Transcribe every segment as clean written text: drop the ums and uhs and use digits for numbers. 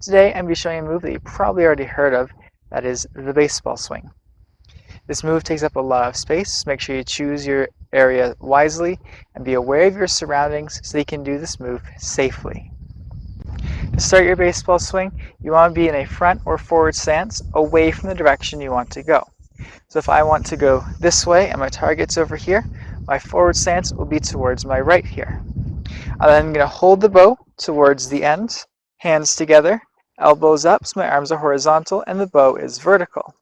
Today I'm going to be showing a move that you probably already heard of, that is the baseball swing. This move takes up a lot of space, so make sure you choose your area wisely and be aware of your surroundings so you can do this move safely. To start your baseball swing, you want to be in a front or forward stance away from the direction you want to go. So if I want to go this way and my target's over here, my forward stance will be towards my right here. I'm then going to hold the bow towards the end, hands together, elbows up so my arms are horizontal and the bow is vertical.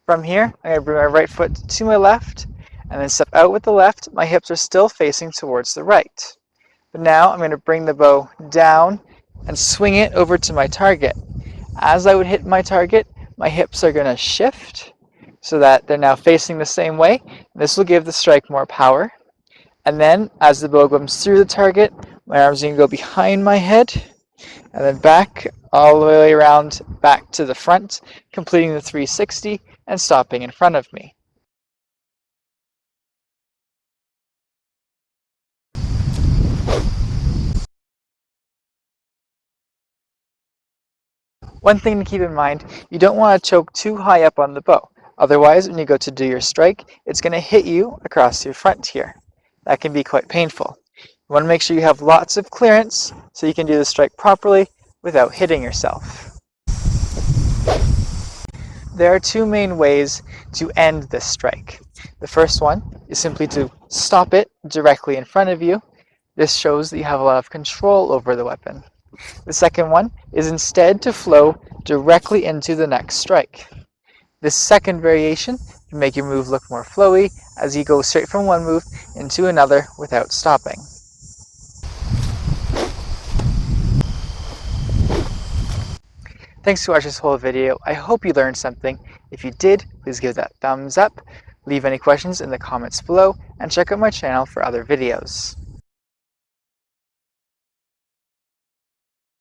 From here, I'm going to bring my right foot to my left and then step out with the left. My hips are still facing towards the right. But now I'm going to bring the bow down and swing it over to my target. As I would hit my target, my hips are going to shift so that they're now facing the same way. This will give the strike more power. And then as the bow comes through the target, my arms are going to go behind my head and then back all the way around back to the front, completing the 360 and stopping in front of me. One thing to keep in mind, you don't want to choke too high up on the bow. Otherwise, when you go to do your strike, it's going to hit you across your front here. That can be quite painful. You want to make sure you have lots of clearance so you can do the strike properly without hitting yourself. There are two main ways to end this strike. The first one is simply to stop it directly in front of you. This shows that you have a lot of control over the weapon. The second one is instead to flow directly into the next strike. This second variation can make your move look more flowy as you go straight from one move into another without stopping. Thanks for watching this whole video. I hope you learned something. If you did, please give that thumbs up, leave any questions in the comments below, and check out my channel for other videos.